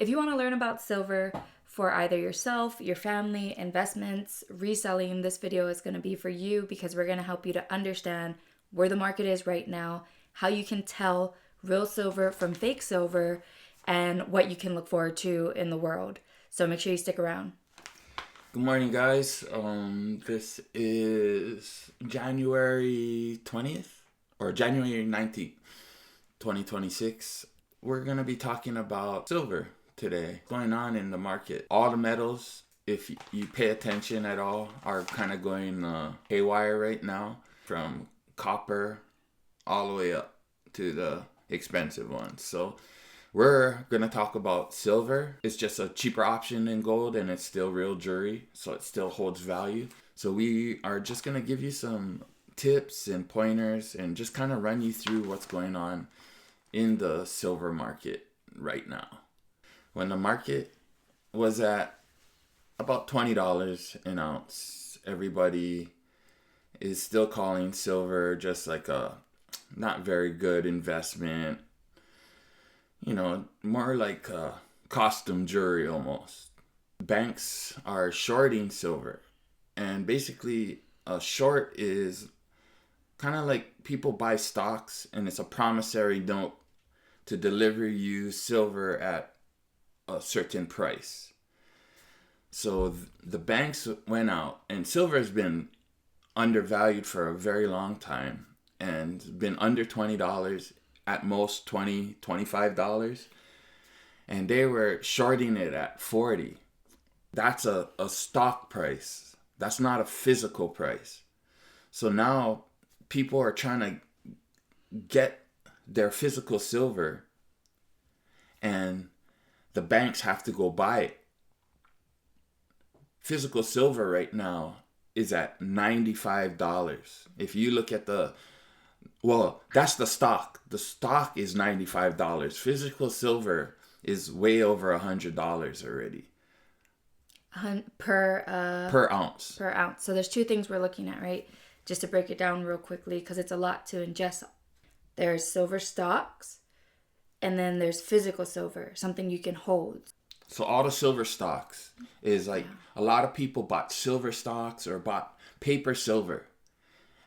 If you want to learn about silver for either yourself, your family, investments, reselling, this video is going to be for you because we're going to help you to understand where the market is right now, how you can tell real silver from fake silver, and what you can look forward to in the world. So make sure you stick around. Good morning, guys. This is January 20th or January 19th, 2026. We're going to be talking about silver today, going on in the market. All the metals, if you pay attention at all, are kind of going haywire right now, from copper all the way up to the expensive ones. So we're going to talk about silver. It's just a cheaper option than gold, and it's still real jewelry, so it still holds value. So we are just going to give you some tips and pointers and just kind of run you through what's going on in the silver market right now. When the market was at about $20 an ounce, everybody is still calling silver just like a not very good investment. You know, more like costume jewelry almost. Banks are shorting silver. And basically, a short is kind of like people buy stocks, and it's a promissory note to deliver you silver at a certain price. So the banks went out, and silver has been undervalued for a very long time and been under $20, at most $20, $25. And they were shorting it at 40. That's a stock price. That's not a physical price. So now people are trying to get their physical silver, and the banks have to go buy it. Physical silver right now is at $95. If you look at that's the stock. The stock is $95. Physical silver is way over $100 already. Per ounce. Per ounce. So there's two things we're looking at, right? Just to break it down real quickly, because it's a lot to ingest. There's silver stocks, and then there's physical silver, something you can hold. So all the silver stocks is like, a lot of people bought silver stocks or bought paper silver.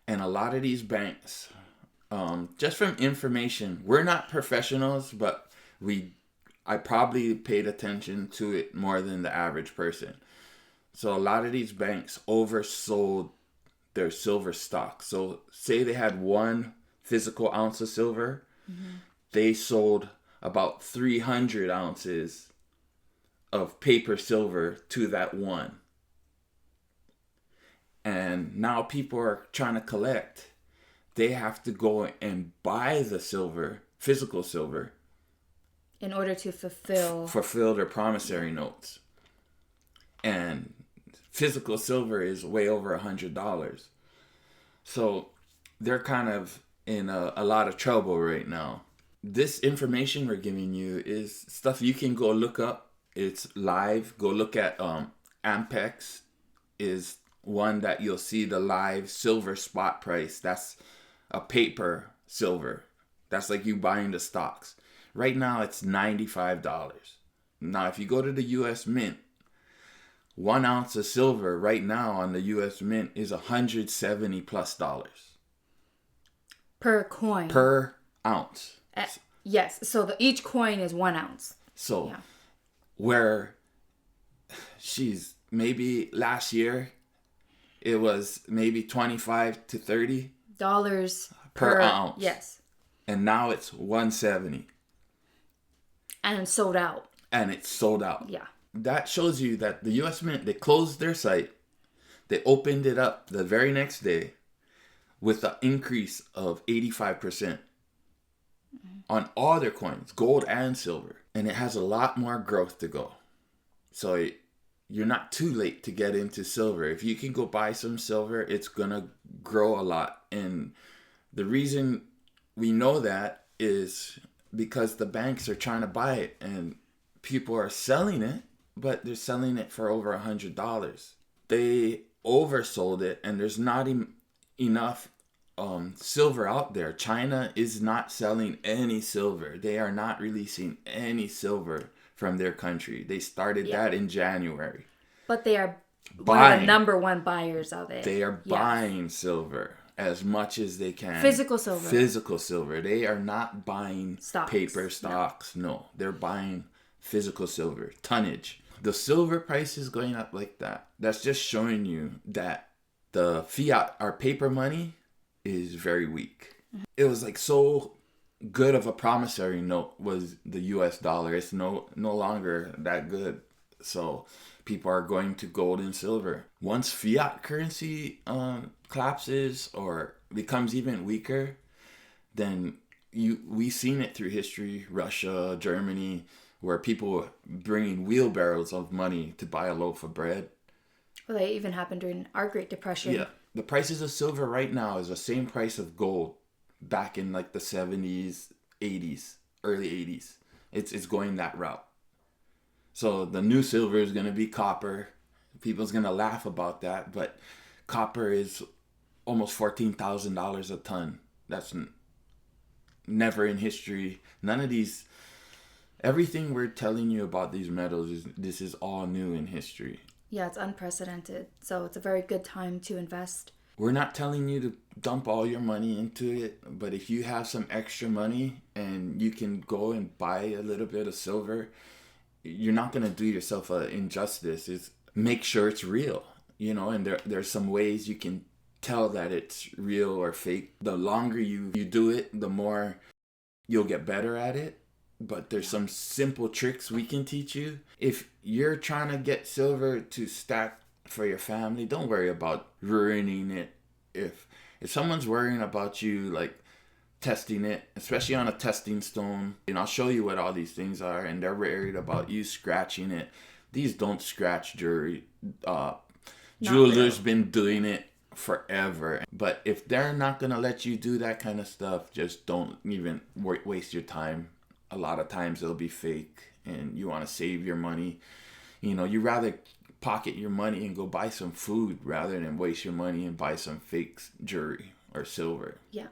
And a lot of these banks, just from information, we're not professionals, but I probably paid attention to it more than the average person. So a lot of these banks oversold their silver stock. So say they had 1 physical ounce of silver, they sold about 300 ounces of paper silver to that one. And now people are trying to collect. They have to go and buy the silver, physical silver, in order to fulfill their promissory notes. And physical silver is way over $100. So they're kind of in a lot of trouble right now. This information we're giving you is stuff you can go look up. It's live. Go look at Ampex is one that you'll see the live silver spot price. That's a paper silver. That's like you buying the stocks. Right now it's $95. Now if you go to the US Mint, 1 ounce of silver right now on the US Mint is $170+ per coin. Per ounce. Yes, so each coin is 1 ounce. So where maybe last year it was maybe $25 to $30 per ounce. Yes. And now it's $170. And sold out. And it's sold out. Yeah. That shows you that the US Mint, they closed their site. They opened it up the very next day with an increase of 85% on all their coins, gold and silver. And it has a lot more growth to go. So you're not too late to get into silver. If you can go buy some silver, it's going to grow a lot. And the reason we know that is because the banks are trying to buy it, and people are selling it, but they're selling it for over $100. They oversold it, and there's not enough silver out there. China is not selling any silver. They are not releasing any silver from their country. They started that in January. But they are one of the number one buyers of it. They are buying silver as much as they can. Physical silver. Physical silver. They are not buying stocks. Paper stocks. No, they're buying physical silver, tonnage. The silver price is going up like that. That's just showing you that the fiat, our paper money, is very weak. It was like so good of a promissory note was the US dollar. It's no longer that good. So people are going to gold and silver. Once fiat currency collapses or becomes even weaker, then we've seen it through history, Russia, Germany, where people were bringing wheelbarrows of money to buy a loaf of bread. Well, that even happened during our Great Depression. Yeah. The prices of silver right now is the same price of gold back in like the 70s, 80s, early 80s. It's going that route. So the new silver is going to be copper. People's going to laugh about that, but copper is almost $14,000 a ton. That's never in history. None of these, everything we're telling you about these metals, this is all new in history. Yeah, it's unprecedented. So it's a very good time to invest. We're not telling you to dump all your money into it, but if you have some extra money and you can go and buy a little bit of silver, you're not going to do yourself an injustice. It's make sure it's real, and there's some ways you can tell that it's real or fake. The longer you do it, the more you'll get better at it. But there's some simple tricks we can teach you. If you're trying to get silver to stack for your family, don't worry about ruining it. If someone's worrying about you, like testing it, especially on a testing stone, and I'll show you what all these things are, and they're worried about you scratching it. These don't scratch jewelry. Jewelers been doing it forever. But if they're not gonna let you do that kind of stuff, just don't even waste your time. A lot of times it'll be fake, and you want to save your money. You rather pocket your money and go buy some food rather than waste your money and buy some fake jewelry or silver. Yeah.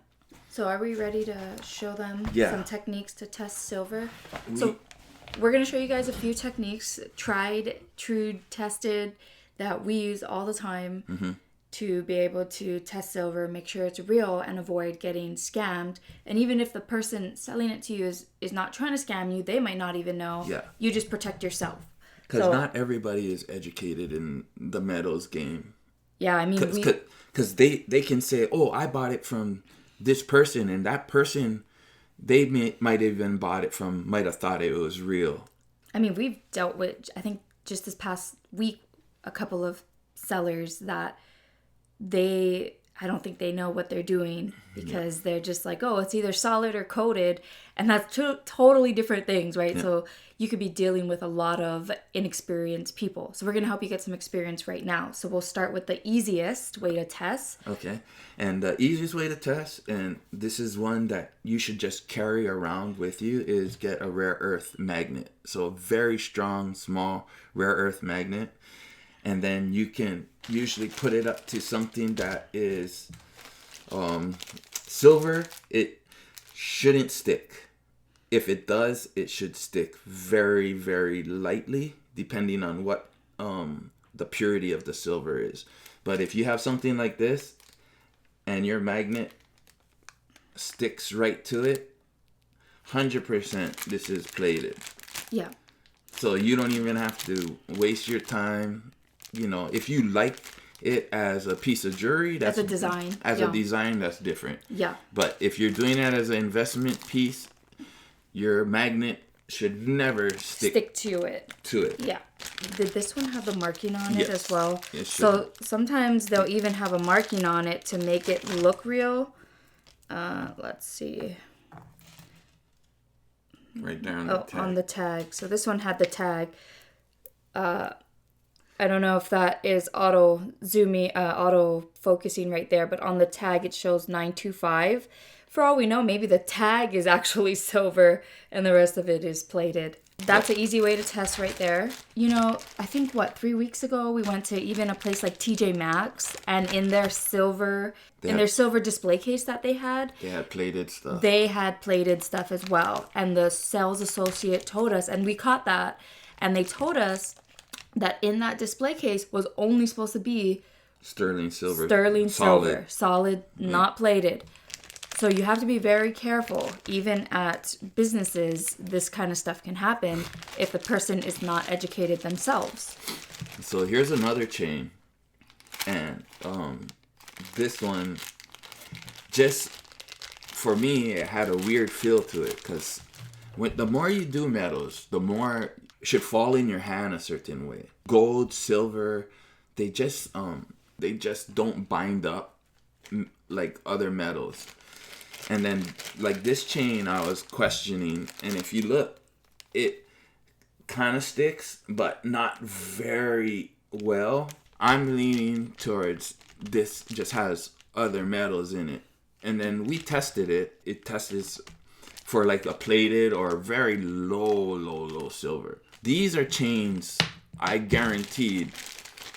So are we ready to show them some techniques to test silver? So we're going to show you guys a few techniques, tried, true, tested, that we use all the time to be able to test silver, make sure it's real, and avoid getting scammed. And even if the person selling it to you is not trying to scam you, they might not even know. Yeah. You just protect yourself. Because not everybody is educated in the metals game. Yeah, I mean... Because they can say, oh, I bought it from this person, and that person, they might even might have thought it was real. I mean, we've dealt with, I think just this past week, a couple of sellers that I don't think they know what they're doing, because they're just like, oh, it's either solid or coated, and that's two totally different things, right? Yeah. So you could be dealing with a lot of inexperienced people. So we're going to help you get some experience right now. So we'll start with the easiest way to test. Okay. And the easiest way to test, and this is one that you should just carry around with you, is get a rare earth magnet. So a very strong, small rare earth magnet. And then you can usually put it up to something that is silver. It shouldn't stick. If it does, it should stick very, very lightly, depending on what the purity of the silver is. But if you have something like this and your magnet sticks right to it, 100% this is plated. Yeah. So you don't even have to waste your time. If you like it as a piece of jewelry, that's a design. A design, that's different. Yeah. But if you're doing that as an investment piece, your magnet should never stick to it. Yeah. Did this one have the marking on it as well? It should. So sometimes they'll even have a marking on it to make it look real. Let's see. Right there on the tag. On the tag. So this one had the tag. I don't know if that is auto focusing right there, but on the tag it shows 925. For all we know, maybe the tag is actually silver and the rest of it is plated. That's an easy way to test right there. You know, I think 3 weeks ago we went to even a place like TJ Maxx, and in their silver display case that they had plated stuff. They had plated stuff as well. And the sales associate told us, and we caught that, and they told us that in that display case was only supposed to be sterling silver. Solid, not plated. So you have to be very careful. Even at businesses, this kind of stuff can happen if the person is not educated themselves. So here's another chain. And this one, just for me, it had a weird feel to it. Because the more you do metals, the more it should fall in your hand a certain way. Gold, silver, they just don't bind up like other metals. And then, like this chain, I was questioning, and if you look, it kind of sticks, but not very well. I'm leaning towards this just has other metals in it. And then we tested it. It tested for like a plated or very low silver. These are chains I guaranteed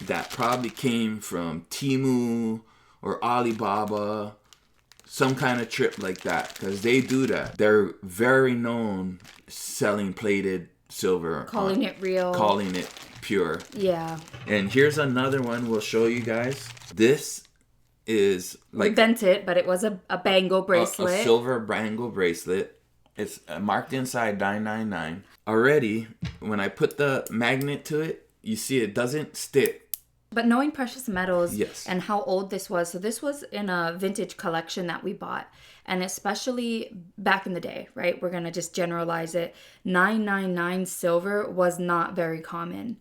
that probably came from Temu or Alibaba, some kind of trip like that, because they do that. They're very known selling plated silver, calling it real, calling it pure. Yeah. And here's another one we'll show you guys. This is like, we bent it, but it was a bangle bracelet, a silver bangle bracelet. It's marked inside 999. Already, when I put the magnet to it, you see it doesn't stick. But knowing precious metals, yes, and how old this was, so this was in a vintage collection that we bought. And especially back in the day, right? We're going to just generalize it. 999 silver was not very common.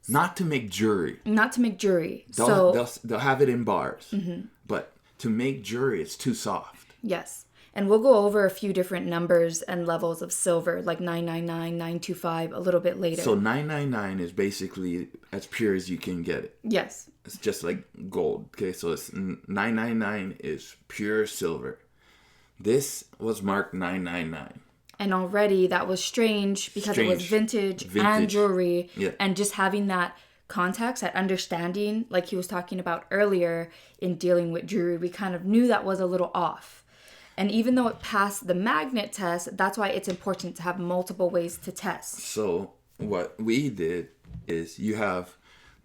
Not to make jewelry. They'll have it in bars. Mm-hmm. But to make jewelry, it's too soft. Yes. And we'll go over a few different numbers and levels of silver, like 999, 925, a little bit later. So 999 is basically as pure as you can get it. Yes. It's just like gold. Okay, so it's 999 is pure silver. This was marked 999. And already that was strange because it was vintage and jewelry. Yeah. And just having that context, that understanding, like he was talking about earlier in dealing with jewelry, we kind of knew that was a little off. And even though it passed the magnet test, that's why it's important to have multiple ways to test. So what we did is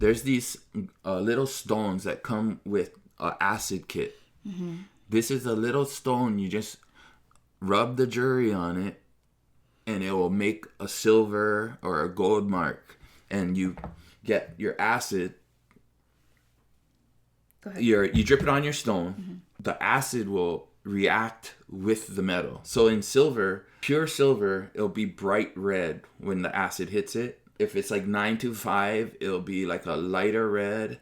there's these little stones that come with an acid kit. Mm-hmm. This is a little stone. You just rub the jewelry on it, and it will make a silver or a gold mark. And you get your acid. Go ahead. You drip it on your stone. Mm-hmm. The acid will react with the metal. So in silver, pure silver, it'll be bright red when the acid hits it. If it's like 925, it'll be like a lighter red.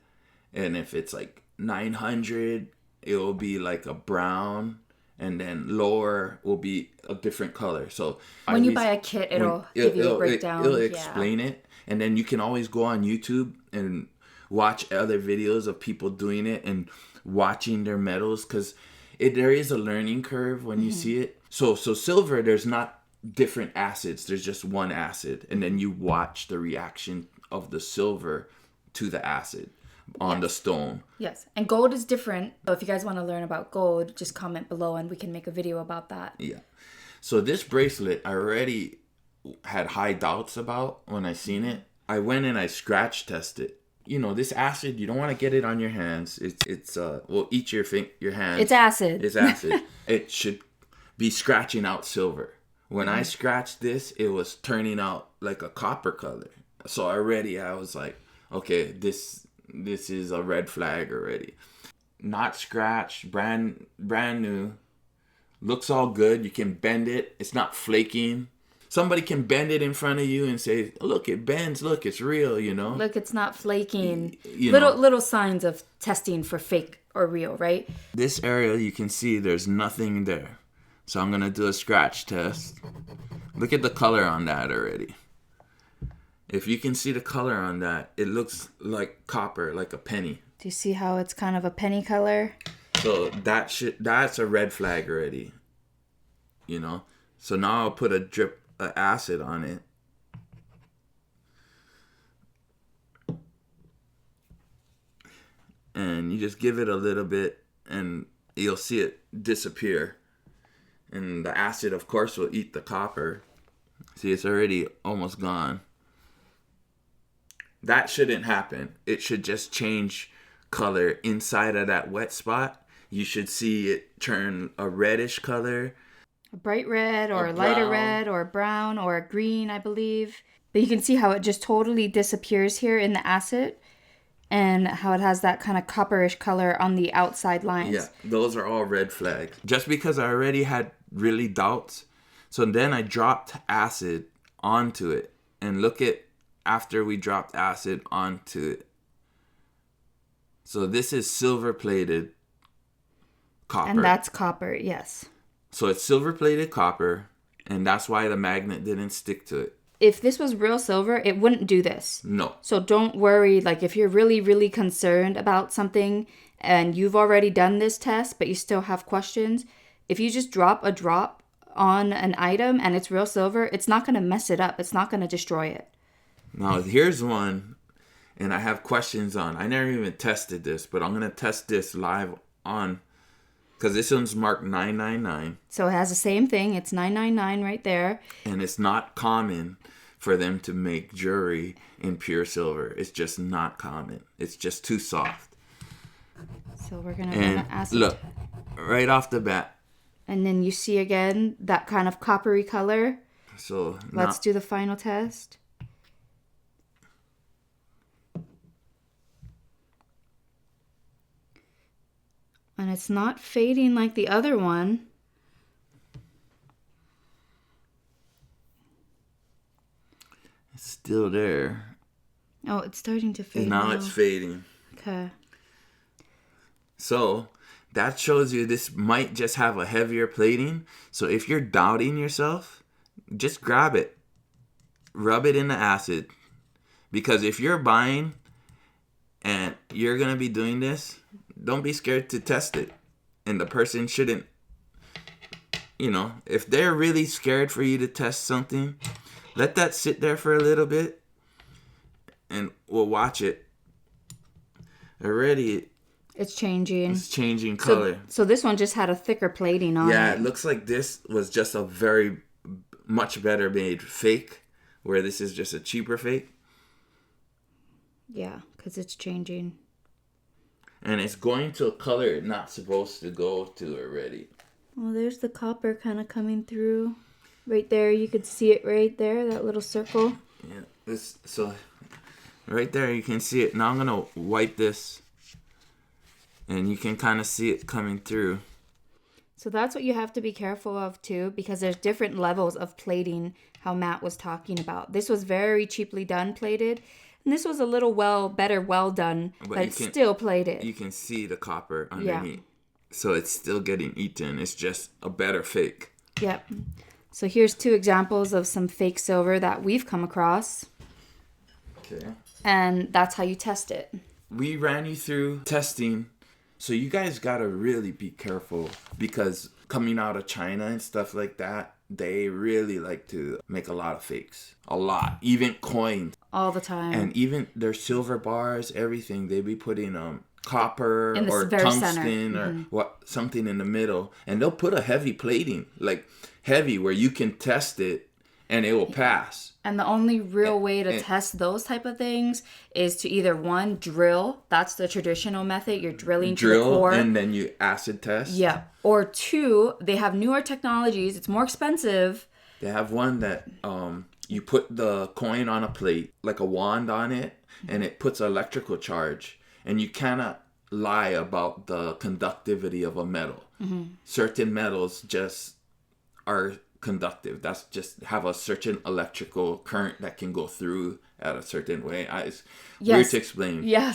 And if it's like 900, it'll be like a brown. And then lower will be a different color. So when you buy a kit, it'll give you a breakdown. It'll explain it. And then you can always go on YouTube and watch other videos of people doing it and watching their metals, because there is a learning curve when you see it. So silver, there's not different acids. There's just one acid. And then you watch the reaction of the silver to the acid on the stone. Yes. And gold is different. So if you guys want to learn about gold, just comment below and we can make a video about that. Yeah. So this bracelet, I already had high doubts about when I seen it. I went and I scratch tested. You know, this acid, you don't want to get it on your hands. It's will eat your hands. It's acid. It's acid. It should be scratching out silver. When I scratched this, it was turning out like a copper color. So already I was like, okay, this is a red flag already. Not scratched, brand new. Looks all good. You can bend it. It's not flaking. Somebody can bend it in front of you and say, look, it bends. Look, it's real, you know. Look, it's not flaking. Little signs of testing for fake or real, right? This area, you can see there's nothing there. So I'm going to do a scratch test. Look at the color on that already. If you can see the color on that, it looks like copper, like a penny. Do you see how it's kind of a penny color? So that's a red flag already, you know. So now I'll put a drip of acid on it, and you just give it a little bit, and you'll see it disappear. And the acid, of course, will eat the copper. See, it's already almost gone. That shouldn't happen. It should just change color inside of that wet spot. You should see it turn a reddish color. A bright red or a brown. lighter red or a brown or a green, I believe. But you can see how it just totally disappears here in the acid and how it has that kind of copperish color on the outside lines. Yeah, those are all red flags. Just because I already had really doubts, so then I dropped acid onto it. And look at after we dropped acid onto it. So this is silver plated copper. And that's copper, yes. So it's silver plated copper, and that's why the magnet didn't stick to it. If this was real silver, it wouldn't do this. No. So don't worry, like if you're really, really concerned about something and you've already done this test, but you still have questions, if you just drop a drop on an item and it's real silver, it's not going to mess it up. It's not going to destroy it. Now, here's one, and I have questions on. I never even tested this, but I'm going to test this live on, because this one's marked 999. So it has the same thing. It's 999 right there. And it's not common for them to make jewelry in pure silver. It's just not common. It's just too soft. So we're going to And run acid. look, right off the bat. And then you see again that kind of coppery color. So Let's do the final test. And it's not fading like the other one. it's still there. Oh, it's starting to fade And now it's fading. Okay. So that shows you this might just have a heavier plating. So if you're doubting yourself, just grab it. Rub it in the acid. Because if you're buying and you're going to be doing this, don't be scared to test it. And the person shouldn't, if they're really scared for you to test something, let that sit there for a little bit and we'll watch it. Already It's changing. it's changing color. So this one just had a thicker plating on it. Yeah, it looks like this was just a very much better made fake, where this is just a cheaper fake. Yeah, because it's changing. And it's going to a color it's not supposed to go to already. Well, there's the copper kind of coming through. Right there, you could see it right there, that little circle. Yeah, so right there you can see it. Now I'm going to wipe this and you can kind of see it coming through. So that's what you have to be careful of too, because there's different levels of plating, how Matt was talking about. This was very cheaply done plated. And this was a little better well done, but it's still plated. You can see the copper underneath. Yeah. So it's still getting eaten. It's just a better fake. Yep. So here's 2 examples of some fake silver that we've come across. Okay. And that's how you test it. We ran you through testing. So you guys got to really be careful, because coming out of China and stuff like that, they really like to make a lot of fakes. A lot. Even coins. All the time. And even their silver bars, everything, they be putting copper or tungsten or something in the middle. And they'll put a heavy plating, like heavy, where you can test it and it will pass. And the only real way to test those type of things is to either one, drill. That's the traditional method. You're drilling to the core. And then you acid test. Yeah. Or 2, they have newer technologies. It's more expensive. They have one that you put the coin on a plate, like a wand on it, and it puts an electrical charge. And you cannot lie about the conductivity of a metal. Mm-hmm. Certain metals just are conductive. That's just have a certain electrical current that can go through at a certain way. It's weird to explain. Yeah,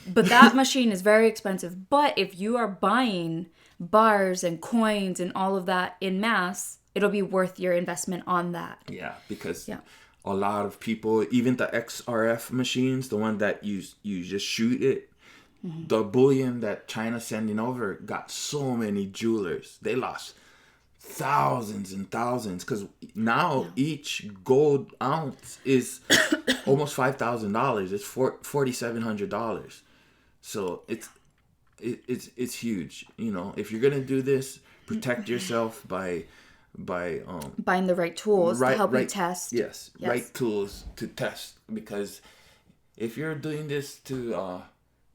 but that machine is very expensive. But if you are buying bars and coins and all of that in mass, it'll be worth your investment on that. Yeah, because a lot of people, even the XRF machines, the one that you just shoot it, the bullion that China's sending over got so many jewelers. They lost thousands and thousands, because now each gold ounce is almost $5,000. It's $4,700. So it's huge. You know, if you're gonna do this, protect yourself by buying the right tools to help you test. Yes, right tools to test, because if you're doing this to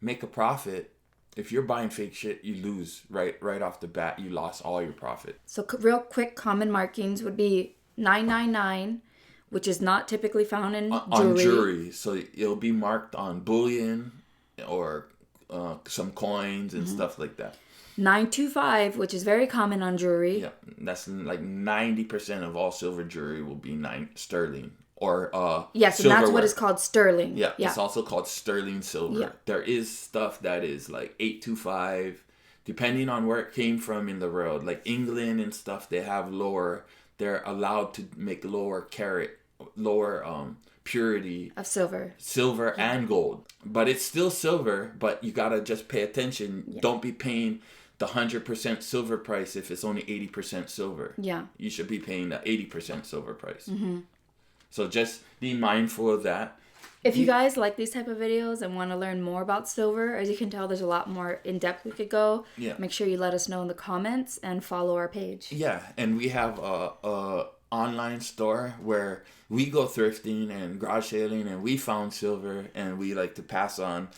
make a profit, if you're buying fake shit, you lose right off the bat. You lost all your profit. So real quick common markings would be 999, which is not typically found in jewelry. On jewelry, so it'll be marked on bullion or some coins and stuff like that. 925, which is very common on jewelry. Yeah, that's like 90% of all silver jewelry will be sterling or yes, and that's what is called sterling. Yeah, it's also called sterling silver. Yeah. There is stuff that is like 825, depending on where it came from in the world. Like England and stuff, they have lower. They're allowed to make lower purity of silver and gold, but it's still silver. But you gotta just pay attention. Yeah. Don't be paying the 100% silver price if it's only 80% silver. Yeah, you should be paying the 80% silver price. So just be mindful of that. If you guys like these type of videos and want to learn more about silver, as you can tell, there's a lot more in depth we could go. Yeah. Make sure you let us know in the comments and follow our page. Yeah, and we have a online store where we go thrifting and garage sailing, and we found silver, and we like to pass on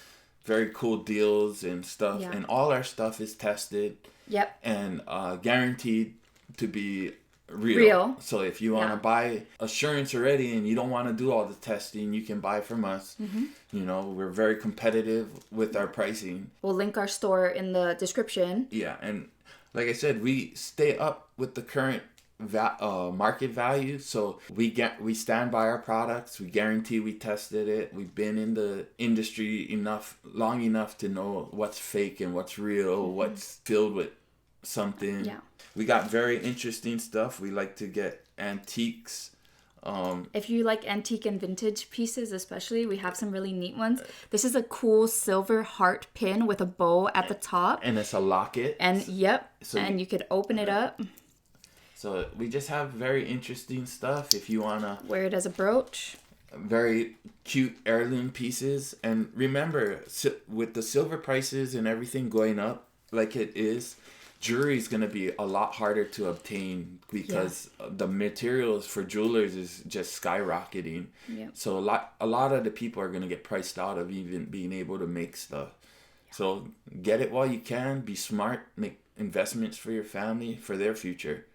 very cool deals and stuff. Yeah. And all our stuff is tested. Yep. And guaranteed to be real. So if you want to buy assurance already and you don't want to do all the testing, you can buy from us. You know, we're very competitive with our pricing. We'll link our store in the description. Yeah, and like I said, we stay up with the current market value. So we stand by our products. We guarantee we tested it. We've been in the industry long enough to know what's fake and what's real, what's filled with something. Yeah. We got very interesting stuff. We like to get antiques. If you like antique and vintage pieces especially, we have some really neat ones. This is a cool silver heart pin with a bow at the top. And it's a locket. And so you could open it up. So we just have very interesting stuff if you want to wear it as a brooch. Very cute heirloom pieces. And remember, with the silver prices and everything going up like it is, jewelry is going to be a lot harder to obtain because the materials for jewelers is just skyrocketing. Yeah. So a lot of the people are going to get priced out of even being able to make stuff. Yeah. So get it while you can. Be smart. Make investments for your family, for their future.